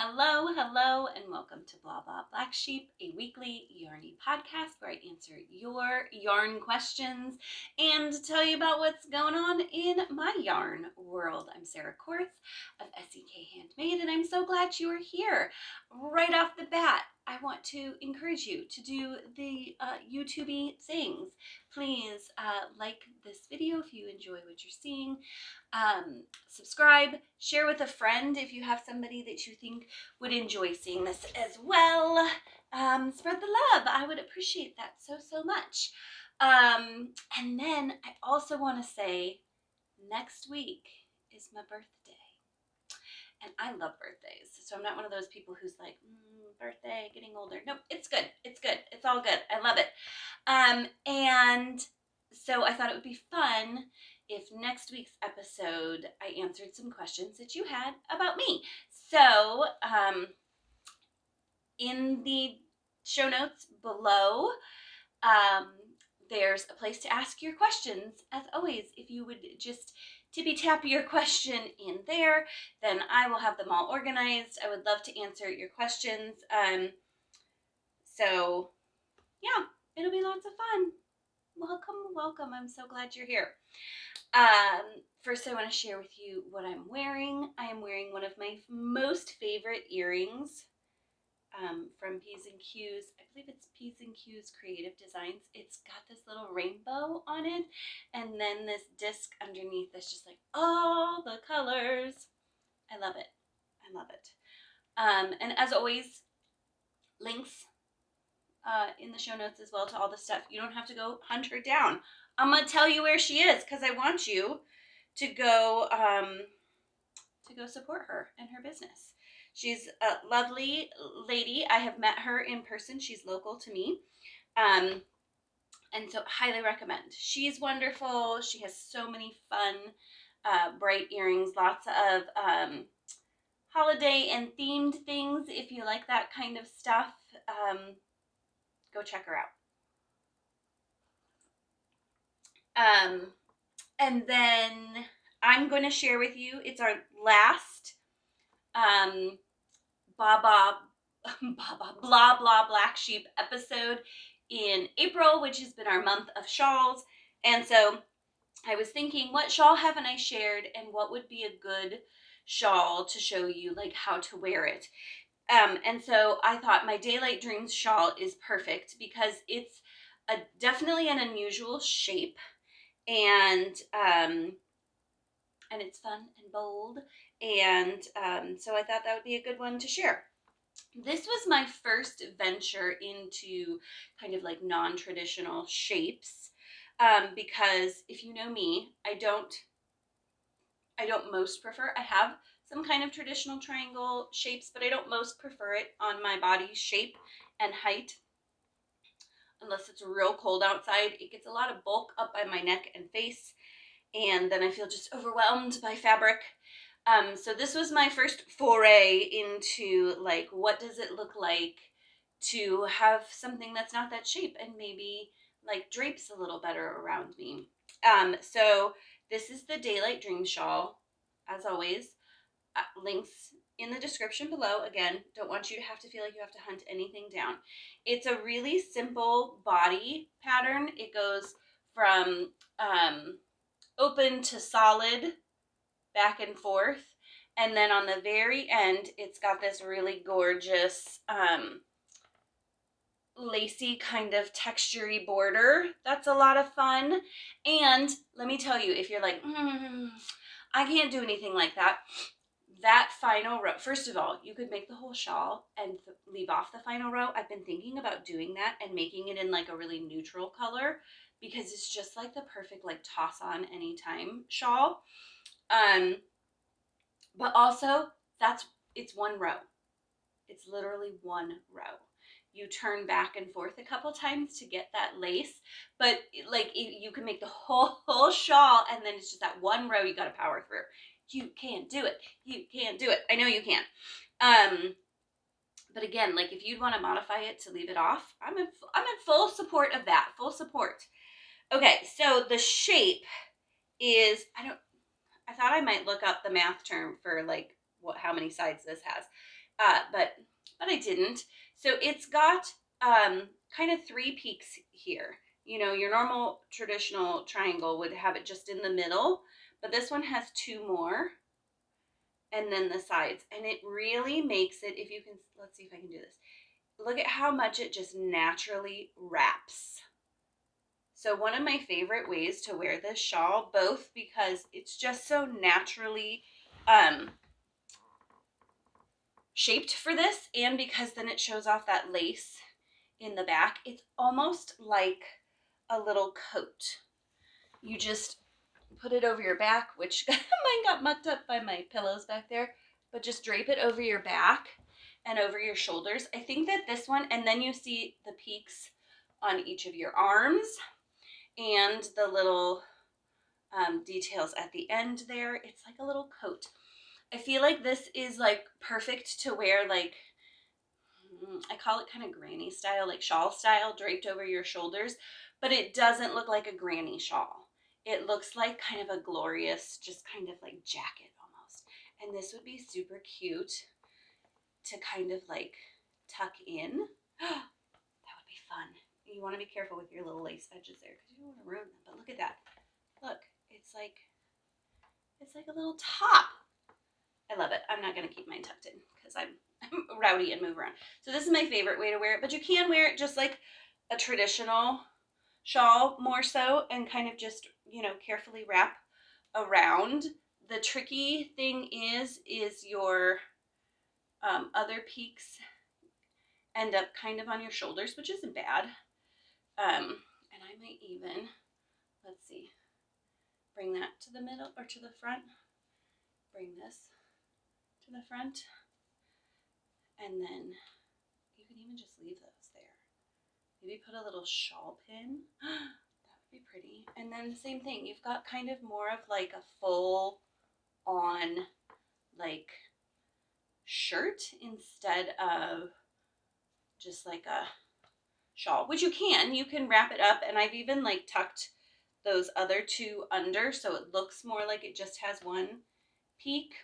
Hello, hello, and welcome to Bla Bla Black Sheep, a weekly yarny podcast where I answer your yarn questions and tell you about what's going on in my yarn world. I'm Sarah Korth of SEK Handmade, and I'm so glad you are here. Right off the bat, I want to encourage you to do the YouTube things. Please like this video if you enjoy what you're seeing. Subscribe, share with a friend if you have somebody that you think would enjoy seeing this as well. Spread the love. I would appreciate that so much. And then I also want to say next week is my birthday. And I love birthdays. So I'm not one of those people who's like, birthday, getting older. Nope, it's good. It's good. It's all good. I love it. And so I thought it would be fun if next week's episode I answered some questions that you had about me. So in the show notes below, there's a place to ask your questions. As always, if you would just tippy tap your question in there, then I will have them all organized. I would love to answer your questions. So yeah, it'll be lots of fun. Welcome. I'm so glad you're here. First, I want to share with you what I'm wearing. I am wearing one of my most favorite earrings from P's and Q's. I believe it's P's and Q's Creative Designs. It's got this little rainbow on it, and then this disc underneath that's just like all the colors. I love it. I love it. And as always, links in the show notes as well to all the stuff. You don't have to go hunt her down. I'm gonna tell you where she is because I want you to go support her and her business. She's a lovely lady. I have met her in person. She's local to me, and so highly recommend. She's wonderful. She has so many fun, bright earrings. Lots of holiday and themed things. If you like that kind of stuff, go check her out. And then I'm going to share with you, it's our last Bla Bla Black Sheep episode in April, which has been our month of shawls. And so I was thinking, what shawl haven't I shared, and what would be a good shawl to show you like how to wear it? And so I thought my Daylight Dreams shawl is perfect because it's definitely an unusual shape, and it's fun and bold, and so I thought that would be a good one to share. This was my first venture into kind of like non-traditional shapes, because if you know me, I don't most prefer, I have some kind of traditional triangle shapes, but I don't most prefer it on my body shape and height. Unless it's real cold outside, it gets a lot of bulk up by my neck and face, and then I feel just overwhelmed by fabric. So this was my first foray into like, what does it look like to have something that's not that shape and maybe like drapes a little better around me. So this is the Daylight Dream shawl. As always, links in the description below. Again, don't want you to have to feel like you have to hunt anything down. It's a really simple body pattern. It goes from open to solid, back and forth, and then on the very end it's got this really gorgeous lacy kind of textury border. That's a lot of fun. And let me tell you, if you're like, I can't do anything like that, that final row, first of all, you could make the whole shawl and leave off the final row. I've been thinking about doing that and making it in like a really neutral color, because it's just like the perfect like toss on anytime shawl. But also it's one row. It's literally one row. You turn back and forth a couple times to get that lace, but like you can make the whole shawl, and then it's just that one row you got to power through. You can do it. You can do it. I know you can. But again, like if you'd want to modify it to leave it off, I'm in full support of that. Full support. Okay, so the shape is, I thought I might look up the math term for like how many sides this has. but I didn't. So it's got kind of 3 peaks here. You know, your normal traditional triangle would have it just in the middle, but this one has 2 more, and then the sides. And it really makes it, if you can, let's see if I can do this. Look at how much it just naturally wraps. So one of my favorite ways to wear this shawl, both because it's just so naturally shaped for this, and because then it shows off that lace in the back. It's almost like a little coat. You just put it over your back, which mine got mucked up by my pillows back there, but just drape it over your back and over your shoulders. I think that this one, and then you see the peaks on each of your arms and the little details at the end there. It's like a little coat. I feel like this is like perfect to wear, like, I call it kind of granny style, like shawl style, draped over your shoulders, but it doesn't look like a granny shawl. It looks like kind of a glorious, just kind of like jacket almost. And this would be super cute to kind of like tuck in. That would be fun. You want to be careful with your little lace edges there because you don't want to ruin them. But look at that. Look, it's like a little top. I love it. I'm not going to keep mine tucked in because I'm rowdy and move around. So this is my favorite way to wear it, but you can wear it just like a traditional shawl more so, and kind of just, you know, carefully wrap around. The tricky thing is your other peaks end up kind of on your shoulders, which isn't bad. And I might even, let's see, bring that to the middle or to the front. Bring this to the front. And then you can even just leave those there. Maybe put a little shawl pin. That would be pretty. And then the same thing. You've got kind of more of like a full on like shirt instead of just like a shawl, which you can wrap it up. And I've even like tucked those other 2 under so it looks more like it just has 1 peak.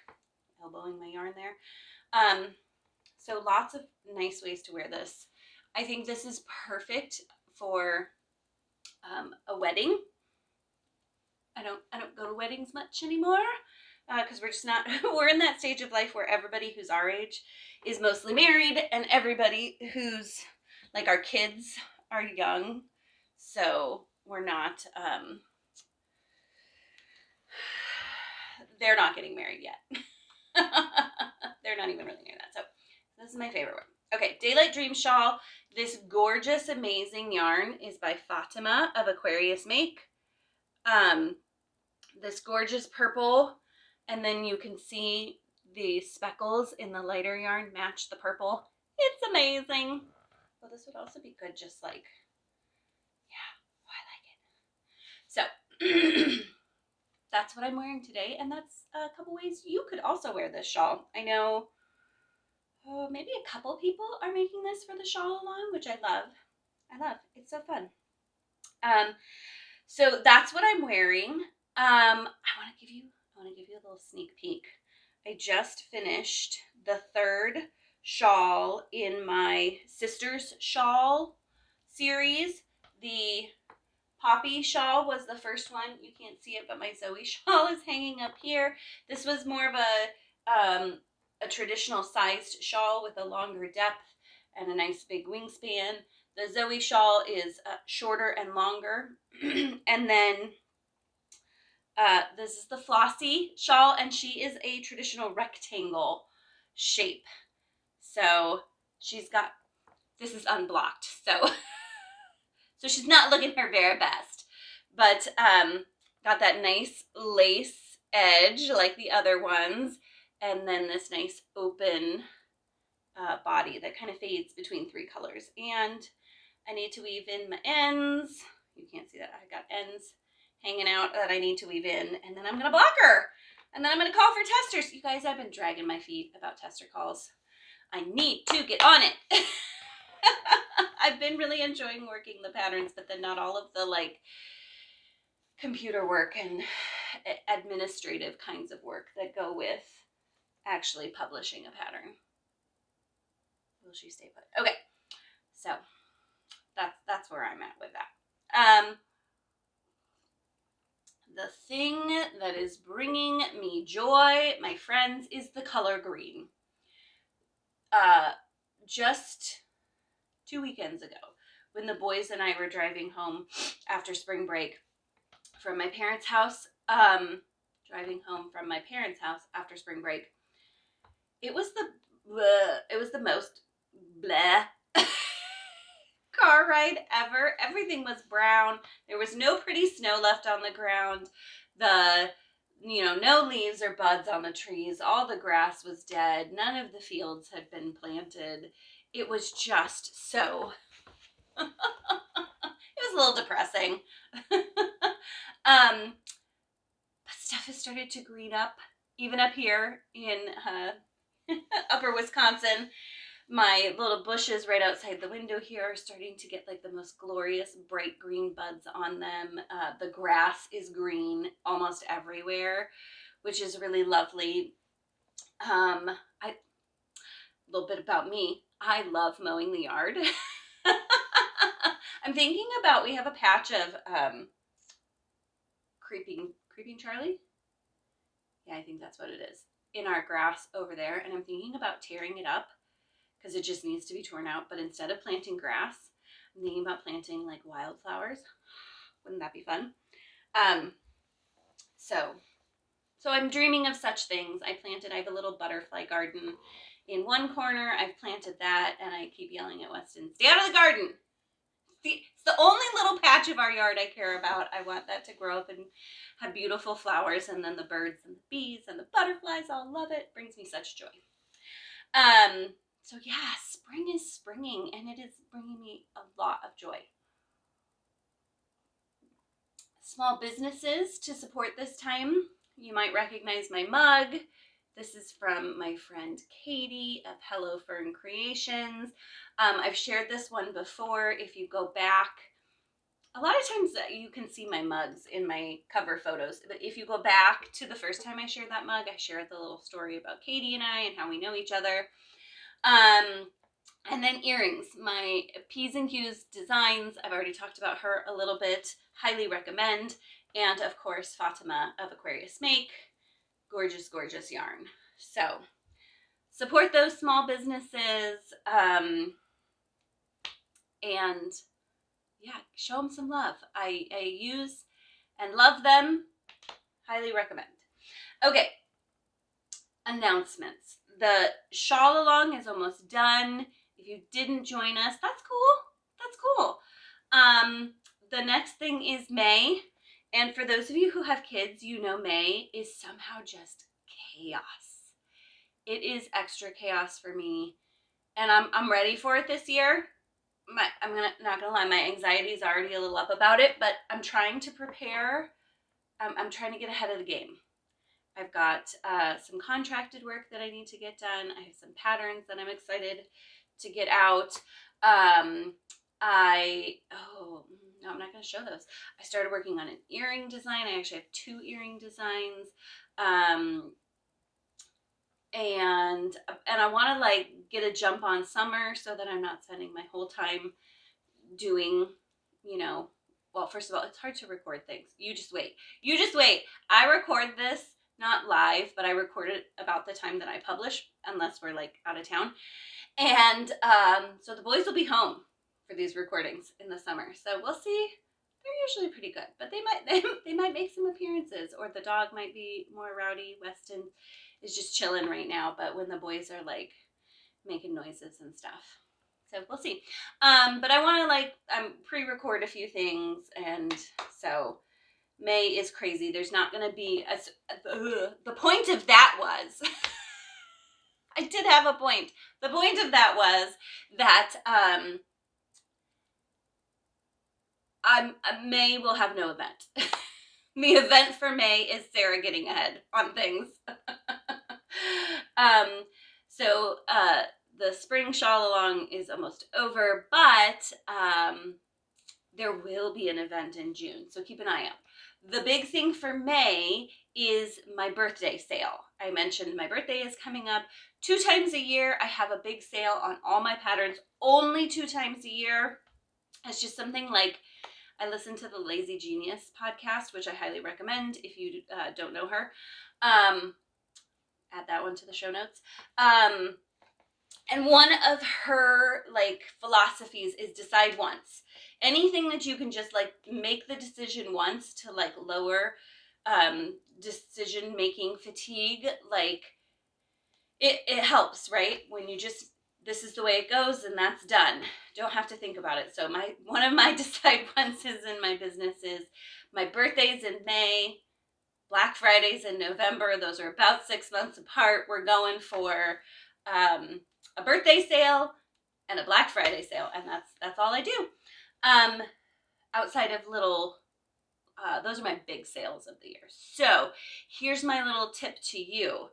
Elbowing my yarn there. So lots of nice ways to wear this. I think this is perfect for a wedding. I don't go to weddings much anymore because we're just not, we're in that stage of life where everybody who's our age is mostly married, and everybody who's like our kids are young. So we're not, they're not getting married yet. They're not even really near that. So this is my favorite one. Okay, Daylight Dream Shawl. This gorgeous, amazing yarn is by Fatima of Aquarius Make. This gorgeous purple, and then you can see the speckles in the lighter yarn match the purple. It's amazing. Well, this would also be good just like, yeah, I like it. So that's what I'm wearing today, and that's a couple ways you could also wear this shawl. I know maybe a couple people are making this for the shawl along, which I love. It's so fun. So that's what I'm wearing. I want to give you a little sneak peek. I just finished the 3rd shawl in my Sisters Shawl series. The Poppy shawl was the first one. You can't see it, but my Zoe shawl is hanging up here. This was more of a traditional sized shawl with a longer depth and a nice big wingspan. The Zoe shawl is shorter and longer. And then this is the Flossie shawl, and she is a traditional rectangle shape. So she's got, this is unblocked, so she's not looking her very best, but got that nice lace edge like the other ones, and then this nice open body that kind of fades between 3 colors. And I need to weave in my ends. You can't see that. I got ends hanging out that I need to weave in, and then I'm gonna block her, and then I'm gonna call for testers. You guys, I've been dragging my feet about tester calls. I need to get on it. I've been really enjoying working the patterns, but then not all of the like computer work and administrative kinds of work that go with actually publishing a pattern. will she stay put? Okay, so that's where I'm at with that. The thing that is bringing me joy, my friends, is the color green. Just 2 weekends ago, when the boys and I were driving home after spring break from my parents' house, after spring break, it was the most bleh car ride ever. Everything was brown. There was no pretty snow left on the ground. No leaves or buds on the trees. All the grass was dead. None of the fields had been planted. It was just so, it was a little depressing. But stuff has started to green up, even up here in upper Wisconsin. My little bushes right outside the window here are starting to get like the most glorious bright green buds on them. The grass is green almost everywhere, which is really lovely. A little bit about me. I love mowing the yard. I'm thinking about, we have a patch of creeping Charlie. Yeah, I think that's what it is, in our grass over there. And I'm thinking about tearing it up because it just needs to be torn out. But instead of planting grass, I'm thinking about planting like wildflowers. Wouldn't that be fun? So I'm dreaming of such things. I have a little butterfly garden in one corner. I've planted that, and I keep yelling at Weston, stay out of the garden. It's the only little patch of our yard I care about. I want that to grow up and have beautiful flowers, and then the birds and the bees and the butterflies all love it. It brings me such joy. So yeah, spring is springing, and it is bringing me a lot of joy. Small businesses to support this time. You might recognize my mug. This is from my friend Katie of Hello Fern Creations. I've shared this one before. If you go back, a lot of times you can see my mugs in my cover photos, but if you go back to the first time I shared that mug, I shared the little story about Katie and I and how we know each other. And then earrings, my P's and Q's designs. I've already talked about her a little bit. Highly recommend. And of course, Fatima of Aquarius Make. Gorgeous, gorgeous yarn. So support those small businesses. And yeah, show them some love. I use and love them. Highly recommend. Okay. Announcements. The shawl along is almost done. If you didn't join us, that's cool. That's cool. The next thing is May. And for those of you who have kids, you know May is somehow just chaos. It is extra chaos for me. And I'm ready for it this year. Not gonna lie, my anxiety is already a little up about it, but I'm trying to prepare. I'm trying to get ahead of the game. I've got some contracted work that I need to get done. I have some patterns that I'm excited to get out. No, I'm not going to show those. I started working on an earring design. I actually have 2 earring designs. And I want to like get a jump on summer so that I'm not spending my whole time doing, well, first of all, it's hard to record things. You just wait. I record this not live, but I record it about the time that I publish, unless we're like out of town. And so the boys will be home for these recordings in the summer. So we'll see. They're usually pretty good, but they might make some appearances, or the dog might be more rowdy. Weston is just chilling right now, but when the boys are like making noises and stuff. So we'll see. But I want to pre-record a few things, and so May is crazy. There's not going to be the point of that was I did have a point. The point of that was that May will have no event. The event for May is Sarah getting ahead on things. So the Spring Shawl Along is almost over, but there will be an event in June, so keep an eye out. The big thing for May is my birthday sale. I mentioned my birthday is coming up. 2 times a year, I have a big sale on all my patterns, only 2 times a year. It's just something like, I listen to the Lazy Genius podcast, which I highly recommend if you don't know her. Add that one to the show notes. And one of her like philosophies is decide once. Anything that you can just like make the decision once to like lower decision making fatigue, like it helps, right? When you just, this is the way it goes and that's done. Don't have to think about it. So one of my decide onces in my business is my birthday's in May, Black Friday's in November. Those are about 6 months apart. We're going for a birthday sale and a Black Friday sale, and that's all I do. Outside of little, those are my big sales of the year. So here's my little tip to you.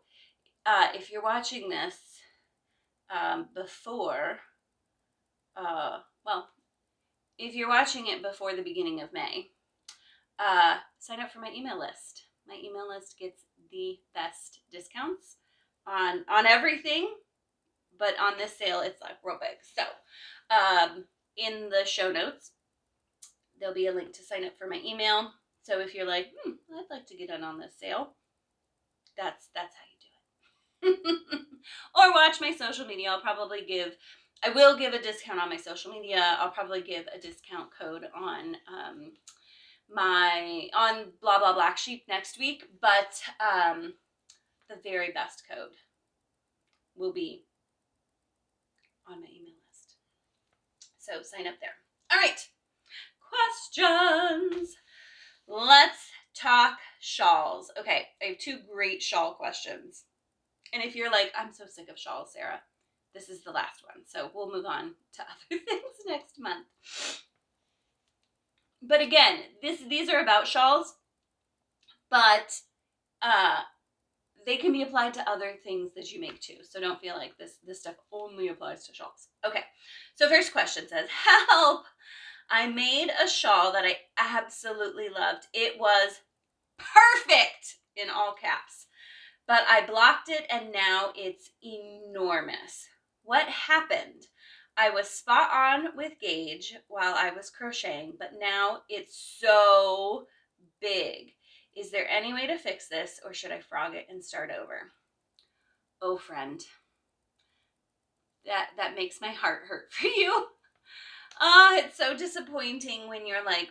If you're watching this before, if you're watching it before the beginning of May, sign up for my email list. My email list gets the best discounts on everything, but on this sale, it's like real big. So in the show notes, there'll be a link to sign up for my email. So if you're like, I'd like to get in on this sale, that's how you do it. Or watch my social media. I will give a discount on my social media. I'll probably give a discount code on on Bla Bla Black Sheep next week, but the very best code will be on my email list. So sign up there. All right, questions. Let's talk shawls. Okay, I have 2 great shawl questions. And if you're like, I'm so sick of shawls, Sarah, this is the last one. So we'll move on to other things next month. But again, these are about shawls, but they can be applied to other things that you make too. So don't feel like this stuff only applies to shawls. Okay, so first question says, help! I made a shawl that I absolutely loved. It was perfect, in all caps, but I blocked it and now it's enormous. What happened? I was spot on with gauge while I was crocheting, but now it's so big. Is there any way to fix this, or should I frog it and start over? Oh, friend, that makes my heart hurt for you. It's so disappointing when you're like,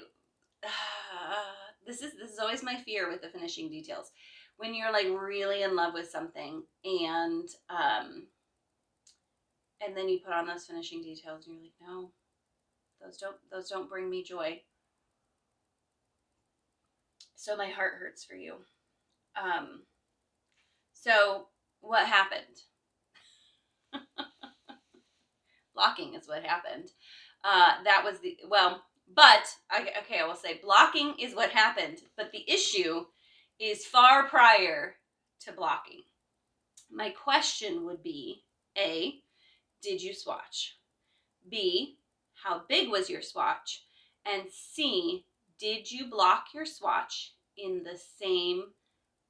this is always my fear with the finishing details. When you're like really in love with something and then you put on those finishing details and you're like, no, those don't bring me joy. So my heart hurts for you. So what happened? Blocking is what happened. That was I will say blocking is what happened, but the issue is far prior to blocking. My question would be, A, did you swatch? B, how big was your swatch? And C, did you block your swatch in the same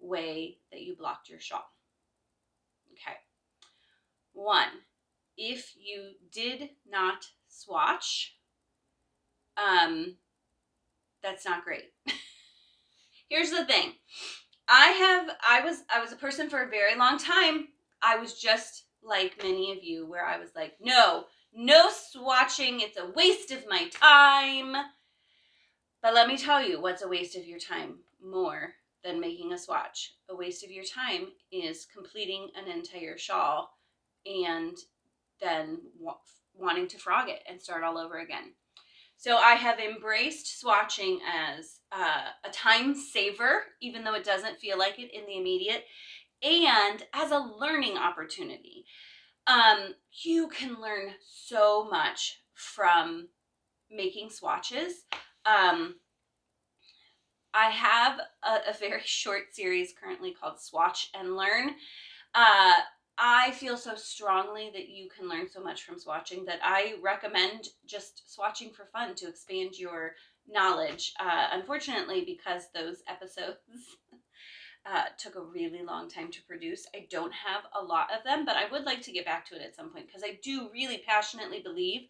way that you blocked your shawl? Okay. 1, if you did not swatch, that's not great. Here's the thing. I was a person for a very long time. I was just like many of you, where I was like, no swatching. It's a waste of my time. But let me tell you what's a waste of your time more than making a swatch. A waste of your time is completing an entire shawl and then wanting to frog it and start all over again. So I have embraced swatching as a time saver, even though it doesn't feel like it in the immediate, and as a learning opportunity. You can learn so much from making swatches. I have a very short series currently called Swatch and Learn. I feel so strongly that you can learn so much from swatching that I recommend just swatching for fun to expand your knowledge. Unfortunately, because those episodes took a really long time to produce. I don't have a lot of them, but I would like to get back to it at some point because I do really passionately believe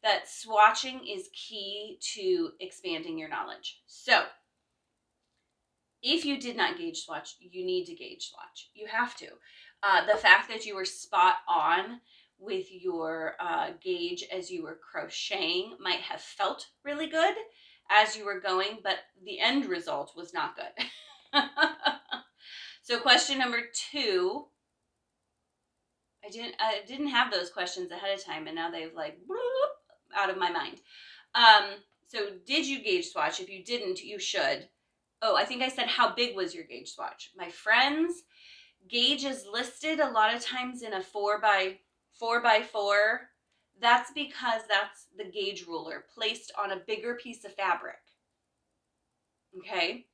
that swatching is key to expanding your knowledge. So if you did not gauge swatch, you need to gauge swatch. You have to. The fact that you were spot on with your gauge as you were crocheting might have felt really good as you were going, but the end result was not good. So question number 2, I didn't have those questions ahead of time, and now they've like bloop, out of my mind. So did you gauge swatch? If you didn't, you should. Oh, I think I said how big was your gauge swatch. My friends, gauge is listed a lot of times in a 4x4. That's because that's the gauge ruler placed on a bigger piece of fabric. Okay?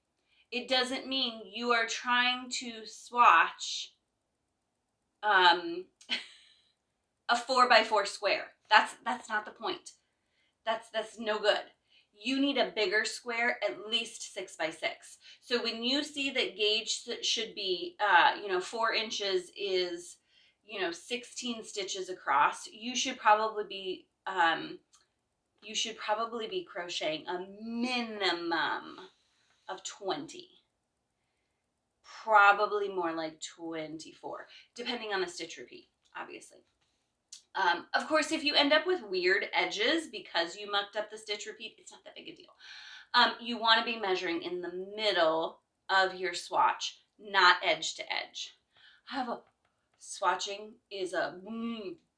It doesn't mean you are trying to swatch a 4x4 square. That's not the point. That's no good. You need a bigger square, at least 6x6. So when you see that gauge should be, 4 inches is, 16 stitches across, you should probably be crocheting a minimum of 20. Probably more like 24, depending on the stitch repeat, obviously. Of course, if you end up with weird edges because you mucked up the stitch repeat, it's not that big a deal. You want to be measuring in the middle of your swatch, not edge to edge. Swatching is a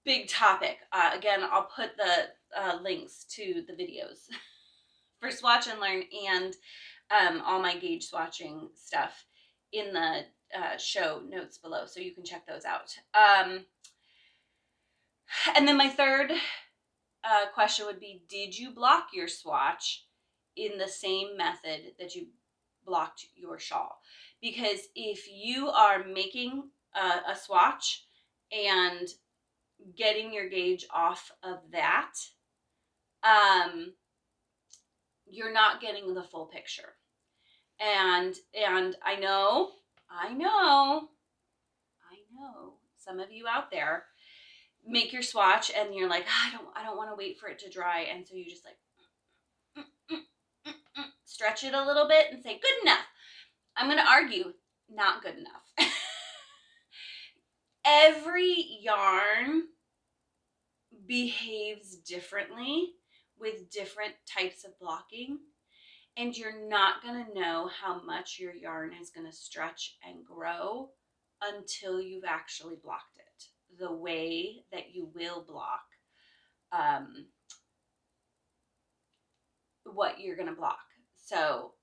big topic. Again, I'll put the links to the videos for Swatch and Learn and all my gauge swatching stuff in the show notes below, so you can check those out. And then my third question would be, did you block your swatch in the same method that you blocked your shawl? Because if you are making a swatch and getting your gauge off of that, you're not getting the full picture. And I know some of you out there make your swatch and you're like, I don't want to wait for it to dry, and so you just like stretch it a little bit and say good enough. I'm going to argue not good enough. Every yarn behaves differently with different types of blocking, and you're not going to know how much your yarn is going to stretch and grow until you've actually blocked it the way that you will block what you're going to block. So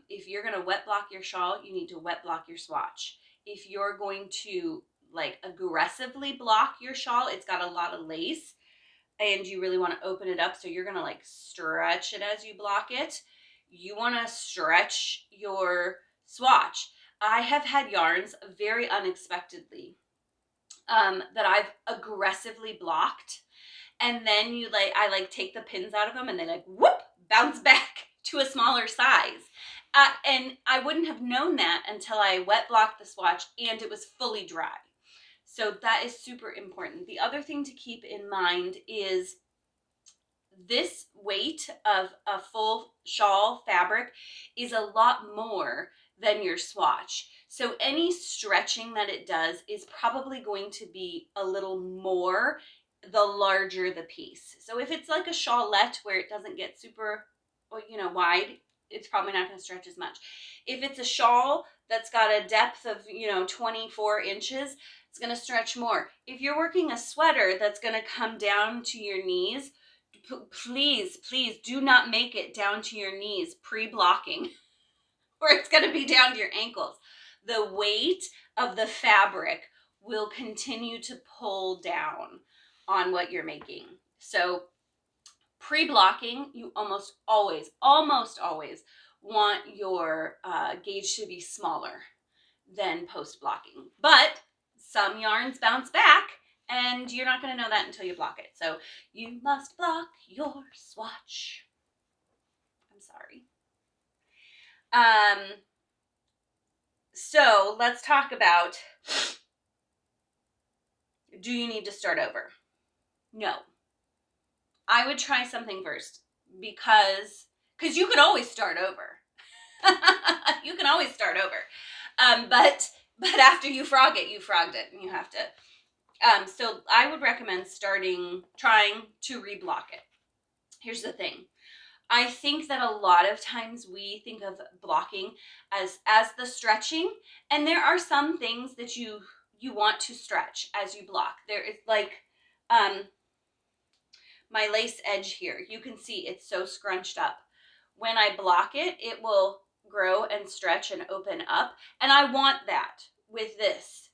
if you're going to wet block your shawl, you need to wet block your swatch. If you're going to like aggressively block your shawl, it's got a lot of lace and you really want to open it up, so you're going to like stretch it as you block it. You want to stretch your swatch. I have had yarns very unexpectedly that I've aggressively blocked, and then I take the pins out of them and they like whoop bounce back to a smaller size. And I wouldn't have known that until I wet blocked the swatch and it was fully dry. So that is super important. The other thing to keep in mind is this weight of a full shawl fabric is a lot more than your swatch. So any stretching that it does is probably going to be a little more the larger the piece. So if it's like a shawlette where it doesn't get super, wide, it's probably not going to stretch as much. If it's a shawl that's got a depth of, 24 inches, it's going to stretch more. If you're working a sweater that's going to come down to your knees, please do not make it down to your knees pre-blocking, or it's going to be down to your ankles. The weight of the fabric will continue to pull down on what you're making. So pre-blocking, you almost always want your gauge to be smaller than post-blocking. But some yarns bounce back, and you're not going to know that until you block it. So you must block your swatch. I'm sorry. So let's talk about, do you need to start over? No. I would try something first because you can always start over. You can always start over. But after you frog it, you frogged it, and you have to. So I would recommend trying to reblock it. Here's the thing. I think that a lot of times we think of blocking as the stretching, and there are some things that you want to stretch as you block. There is like my lace edge here. You can see it's so scrunched up. When I block it, it will grow and stretch and open up, and I want that with this.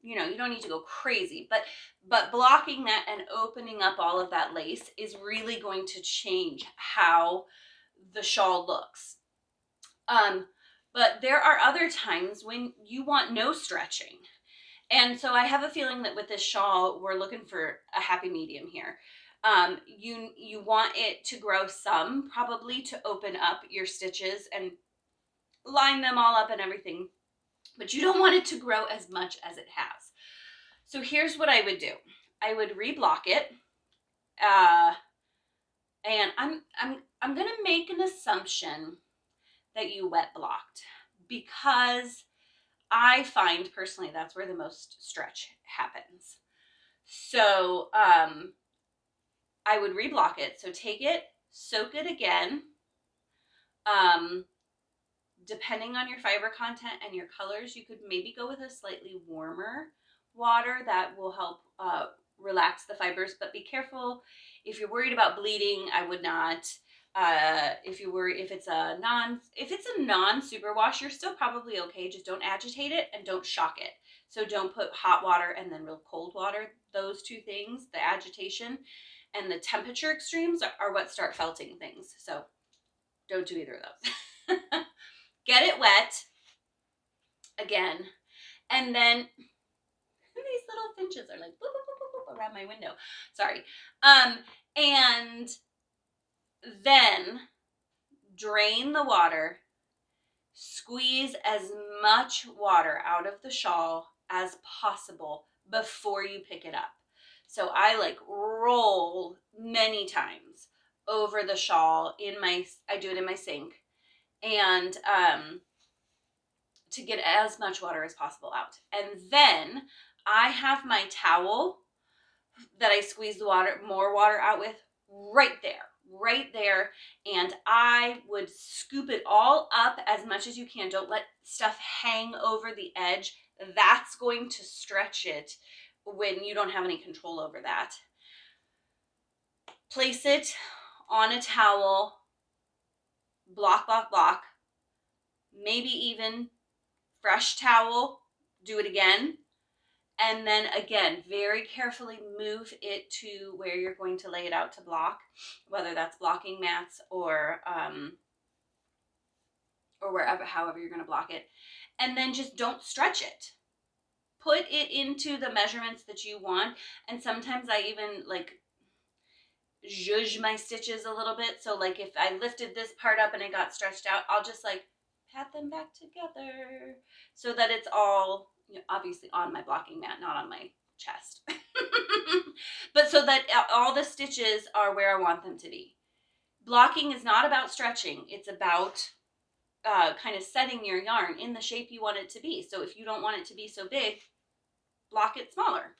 You know, you don't need to go crazy, but blocking that and opening up all of that lace is really going to change how the shawl looks. But there are other times when you want no stretching. And so I have a feeling that with this shawl, we're looking for a happy medium here. You want it to grow some, probably to open up your stitches and line them all up and everything, but you don't want it to grow as much as it has. So here's what I would do. I would reblock it, and I'm gonna make an assumption that you wet blocked, because I find personally that's where the most stretch happens. So I would reblock it. So take it, soak it again. Depending on your fiber content and your colors, you could maybe go with a slightly warmer water that will help relax the fibers, but be careful. If you're worried about bleeding, I would not. If it's a non superwash, you're still probably okay. Just don't agitate it and don't shock it. So don't put hot water and then real cold water. Those two things, the agitation and the temperature extremes, are what start felting things. So don't do either of those. Get it wet again, and then these little finches are like boop, boop, boop, boop, boop, around my window. Sorry. And then drain the water, squeeze as much water out of the shawl as possible before you pick it up. So I like roll many times over the shawl I do it in my sink, and to get as much water as possible out. And then I have my towel that I squeeze more water out with right there. And I would scoop it all up as much as you can. Don't let stuff hang over the edge. That's going to stretch it when you don't have any control over that. Place it on a towel, block, maybe even fresh towel, do it again. And then again, very carefully move it to where you're going to lay it out to block, whether that's blocking mats or however you're going to block it. And then just don't stretch it. Put it into the measurements that you want. And sometimes I even like zhuzh my stitches a little bit. So like if I lifted this part up and it got stretched out, I'll just like pat them back together so that it's all, you know, obviously on my blocking mat, not on my chest. But so that all the stitches are where I want them to be. Blocking is not about stretching. It's about kind of setting your yarn in the shape you want it to be. So if you don't want it to be so big, block it smaller.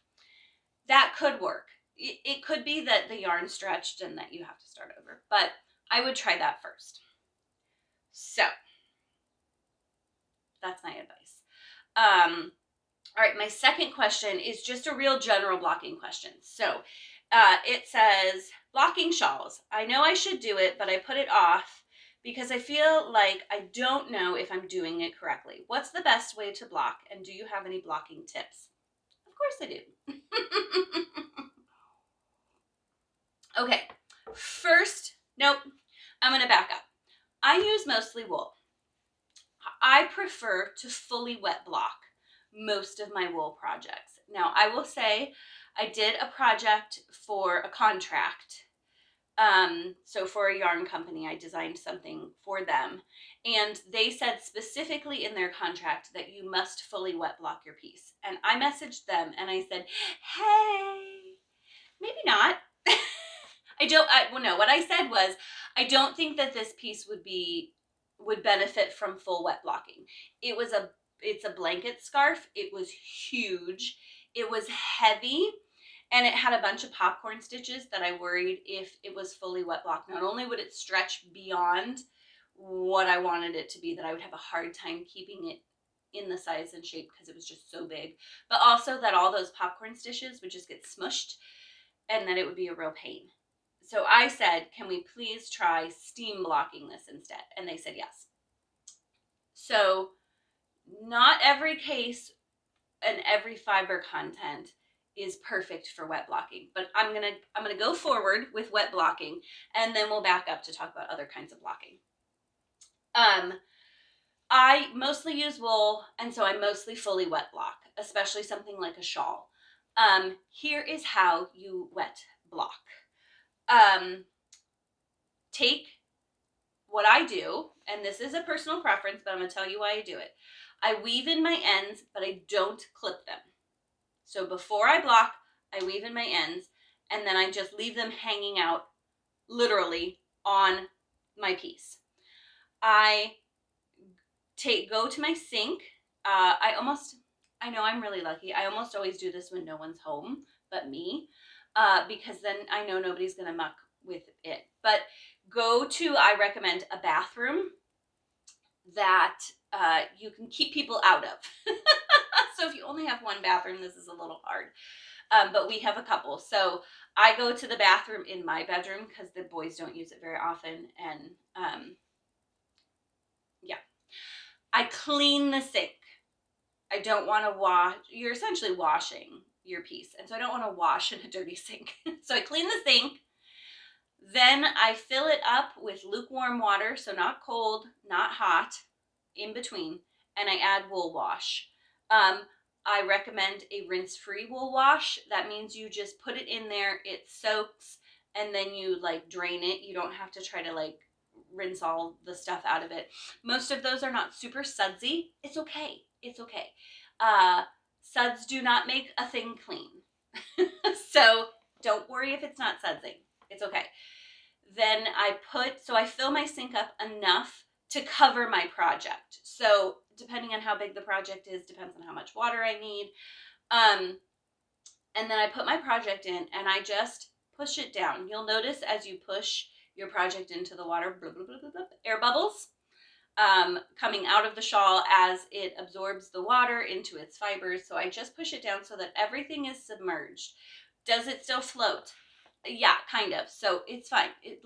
That could work. It could be that the yarn stretched and that you have to start over, but I would try that first. So that's my advice. All right, my second question is just a real general blocking question. So it says, blocking shawls. I know I should do it, but I put it off because I feel like I don't know if I'm doing it correctly. What's the best way to block, and do you have any blocking tips? Of course I do. Okay, first, nope, I'm going to back up. I use mostly wool. I prefer to fully wet block most of my wool projects. Now, I will say I did a project for a contract So for a yarn company, I designed something for them, and they said specifically in their contract that you must fully wet block your piece. And I messaged them and I said, hey, maybe not. Well, no, what I said was, I don't think that this piece would benefit from full wet blocking. It's a blanket scarf. It was huge. It was heavy, and it had a bunch of popcorn stitches that I worried if it was fully wet blocked, not only would it stretch beyond what I wanted it to be, that I would have a hard time keeping it in the size and shape because it was just so big, but also that all those popcorn stitches would just get smushed and that it would be a real pain. So I said, can we please try steam blocking this instead? And they said yes. So not every case and every fiber content is perfect for wet blocking, but I'm gonna go forward with wet blocking, and then we'll back up to talk about other kinds of blocking. I mostly use wool, and so I mostly fully wet block, especially something like a shawl. Here is how you wet block. Take what I do, and this is a personal preference, but I'm gonna tell you why I do it. I weave in my ends, but I don't clip them. So before I block, I weave in my ends, and then I just leave them hanging out literally on my piece. I go to my sink. I know I'm really lucky. I almost always do this when no one's home but me, because then I know nobody's gonna muck with it. But I recommend a bathroom that you can keep people out of. So if you only have one bathroom, this is a little hard. But we have a couple. So I go to the bathroom in my bedroom because the boys don't use it very often. And yeah, I clean the sink. I don't want to wash. You're essentially washing your piece. And so I don't want to wash in a dirty sink. So I clean the sink. Then I fill it up with lukewarm water. So not cold, not hot, in between. And I add wool wash. I recommend a rinse-free wool wash. That means you just put it in there, it soaks, and then you like drain it. You don't have to try to like rinse all the stuff out of it. Most of those are not super sudsy. It's okay. It's okay. Suds do not make a thing clean. So don't worry if it's not sudsing. It's okay. Then I fill my sink up enough to cover my project. So depending on how big the project is, depends on how much water I need. And then I put my project in and I just push it down. You'll notice as you push your project into the water, blah, blah, blah, blah, blah, air bubbles coming out of the shawl as it absorbs the water into its fibers. So I just push it down so that everything is submerged. Does it still float? Yeah, kind of. So it's fine. You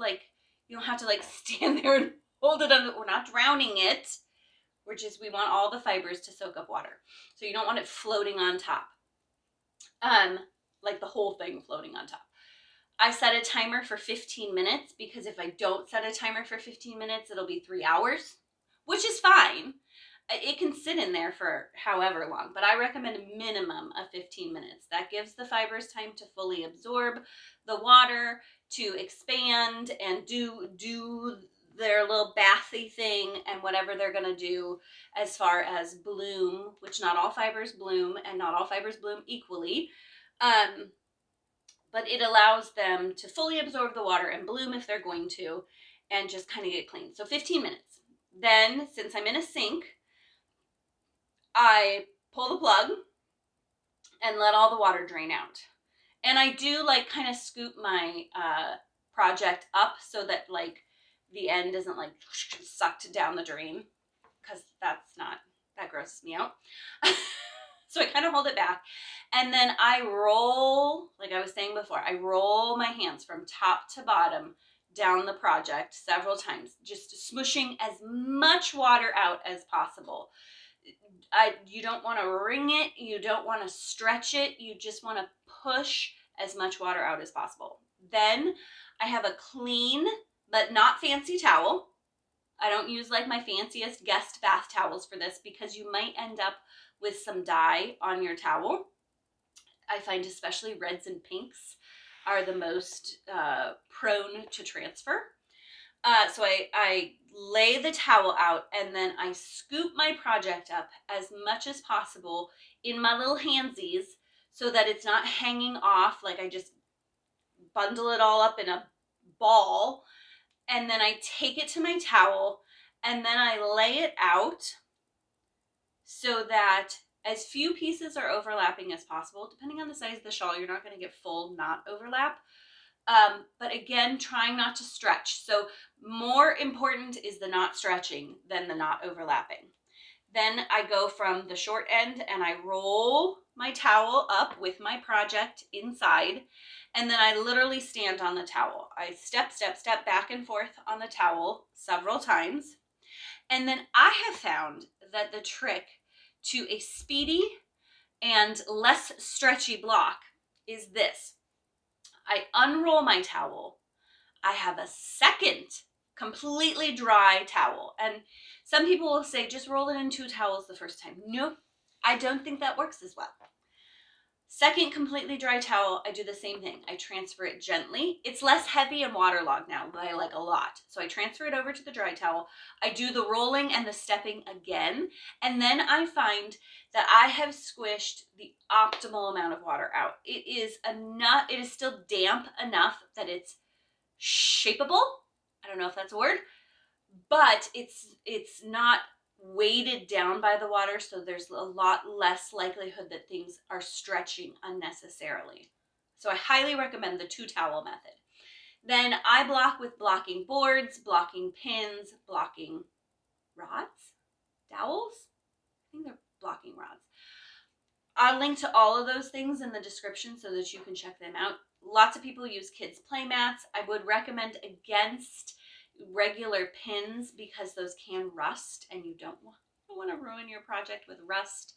don't have to like stand there and hold it under. We're not drowning it. We want all the fibers to soak up water. So you don't want it floating on top. Like the whole thing floating on top. I set a timer for 15 minutes because if I don't set a timer for 15 minutes, it'll be 3 hours, which is fine. It can sit in there for however long, but I recommend a minimum of 15 minutes. That gives the fibers time to fully absorb the water, to expand and do their little bathy thing and whatever they're going to do as far as bloom, which not all fibers bloom and not all fibers bloom equally. But it allows them to fully absorb the water and bloom if they're going to, and just kind of get clean. So 15 minutes. Then, since I'm in a sink, I pull the plug and let all the water drain out. And I do like kind of scoop my project up so that like the end isn't like sucked down the drain, because that grosses me out. So I kind of hold it back, and then I roll, like I was saying before, I roll my hands from top to bottom down the project several times, just smushing as much water out as possible. You don't want to wring it, you don't want to stretch it, you just want to push as much water out as possible. Then I have a clean but not fancy towel. I don't use like my fanciest guest bath towels for this because you might end up with some dye on your towel. I find especially reds and pinks are the most prone to transfer. So I lay the towel out and then I scoop my project up as much as possible in my little handsies so that it's not hanging off. Like I just bundle it all up in a ball and then I take it to my towel and then I lay it out so that as few pieces are overlapping as possible. Depending on the size of the shawl, you're not going to get full knot overlap. But again, trying not to stretch. So more important is the knot stretching than the knot overlapping. Then I go from the short end and I roll my towel up with my project inside. And then I literally stand on the towel. I step back and forth on the towel several times. And then I have found that the trick to a speedy and less stretchy block is this. I unroll my towel. I have a second completely dry towel. And some people will say, just roll it in 2 towels the first time. Nope, I don't think that works as well. Second completely dry towel, I do the same thing. I transfer it gently. It's less heavy and waterlogged now by like a lot. So I transfer it over to the dry towel. I do the rolling and the stepping again. And then I find that I have squished the optimal amount of water out. It is still damp enough that it's shapeable. I don't know if that's a word, but it's not weighted down by the water, so there's a lot less likelihood that things are stretching unnecessarily. So I highly recommend the 2 towel method. Then I block with blocking boards, blocking pins, blocking rods, dowels. I think they're blocking rods. I'll link to all of those things in the description so that you can check them out. Lots of people use kids' play mats. I would recommend against regular pins because those can rust and you don't want to ruin your project with rust.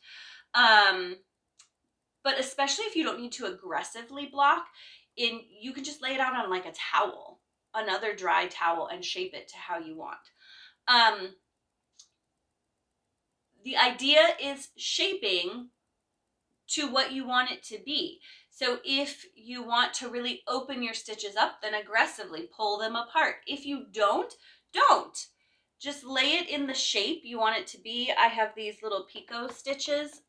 But especially if you don't need to aggressively block, you can just lay it out on like a towel, another dry towel, and shape it to how you want. The idea is shaping to what you want it to be. So if you want to really open your stitches up, then aggressively pull them apart. If you don't. Just lay it in the shape you want it to be. I have these little picot stitches.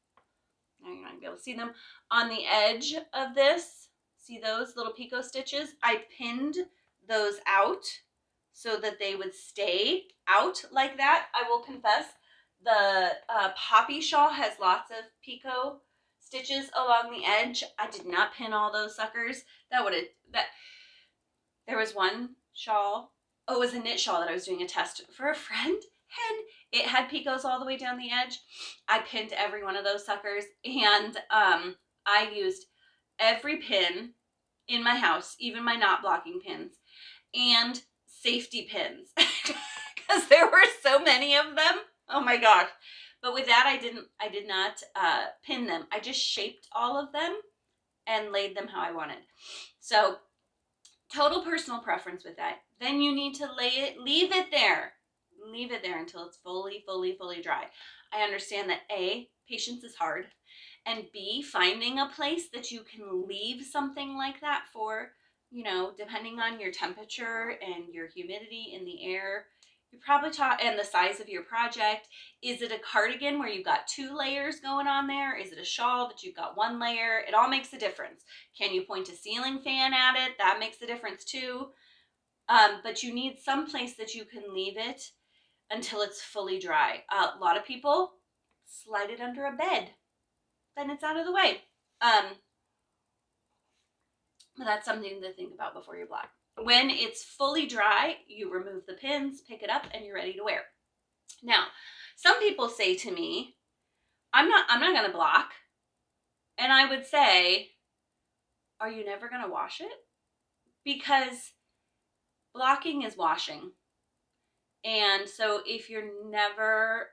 Now you're not going to be able to see them on the edge of this. See those little picot stitches? I pinned those out so that they would stay out like that. I will confess, the poppy shawl has lots of picot stitches along the edge. I did not pin all those suckers. There was one shawl. Oh, it was a knit shawl that I was doing a test for a friend, and it had picots all the way down the edge. I pinned every one of those suckers, and I used every pin in my house, even my knot blocking pins, and safety pins, because there were so many of them. Oh my gosh. But with that, I did not pin them. I just shaped all of them and laid them how I wanted. So total personal preference with that. Then you need to leave it there until it's fully dry. I understand that A, patience is hard, and B, finding a place that you can leave something like that for, depending on your temperature and your humidity in the air, you're probably and the size of your project. Is it a cardigan where you've got 2 layers going on there? Is it a shawl that you've got 1 layer? It all makes a difference. Can you point a ceiling fan at it? That makes a difference too. But you need some place that you can leave it until it's fully dry. A lot of people slide it under a bed. Then it's out of the way. But that's something to think about before you block. When it's fully dry, you remove the pins, pick it up, and you're ready to wear. Now, some people say to me, I'm not going to block. And I would say, are you never going to wash it? Because blocking is washing. And so if you're never,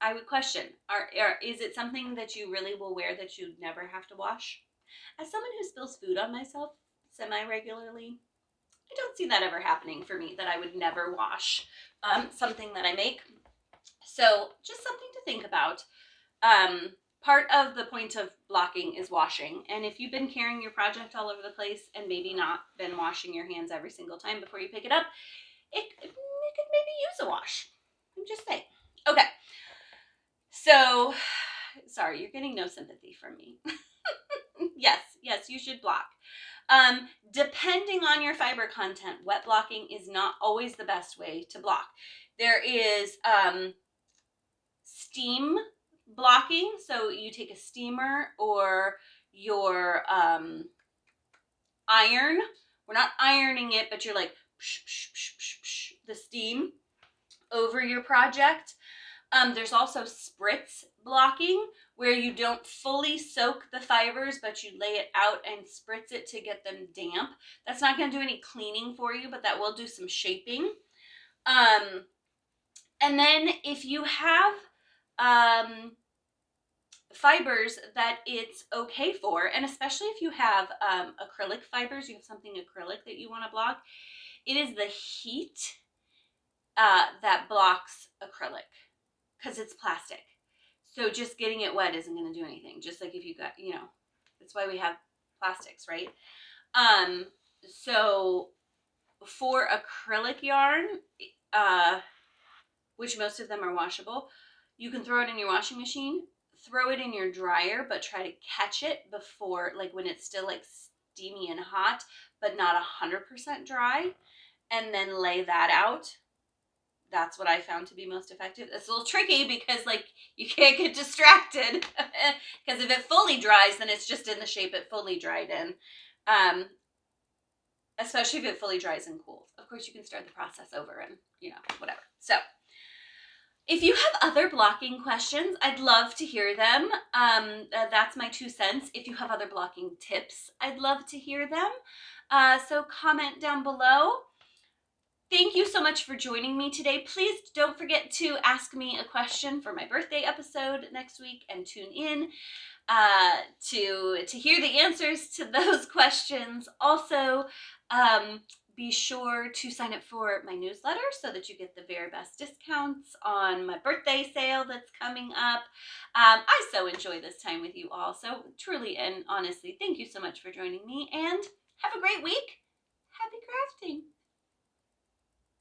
I would question, is it something that you really will wear that you never have to wash? As someone who spills food on myself semi-regularly, I don't see that ever happening for me, that I would never wash something that I make. So just something to think about. part of the point of blocking is washing. And if you've been carrying your project all over the place and maybe not been washing your hands every single time before you pick it up, it could maybe use a wash. I'm just saying. Okay. So, sorry, you're getting no sympathy from me. Yes, you should block. Depending on your fiber content, wet blocking is not always the best way to block. There is steam blocking. So you take a steamer or your iron. We're not ironing it, but you're like psh, psh, psh, psh, psh, the steam over your project. There's also spritz blocking, where you don't fully soak the fibers, but you lay it out and spritz it to get them damp. That's not going to do any cleaning for you, but that will do some shaping. And then if you have fibers that it's okay for, and especially if you have acrylic fibers, you have something acrylic that you want to block, it is the heat that blocks acrylic, because it's plastic. So just getting it wet isn't going to do anything. Just like if you got, that's why we have plastics, right? So for acrylic yarn, which most of them are washable, you can throw it in your washing machine, throw it in your dryer, but try to catch it before, like when it's still like steamy and hot, but not 100% dry, and then lay that out. That's what I found to be most effective. It's a little tricky because like you can't get distracted because if it fully dries, then it's just in the shape it fully dried in. Especially if it fully dries and cools. Of course, you can start the process over and, whatever. So if you have other blocking questions, I'd love to hear them. That's my 2 cents. If you have other blocking tips, I'd love to hear them. So comment down below. Thank you so much for joining me today. Please don't forget to ask me a question for my birthday episode next week and tune in to hear the answers to those questions. Also, be sure to sign up for my newsletter so that you get the very best discounts on my birthday sale that's coming up. I so enjoy this time with you all. So truly and honestly, thank you so much for joining me, and have a great week. Happy crafting.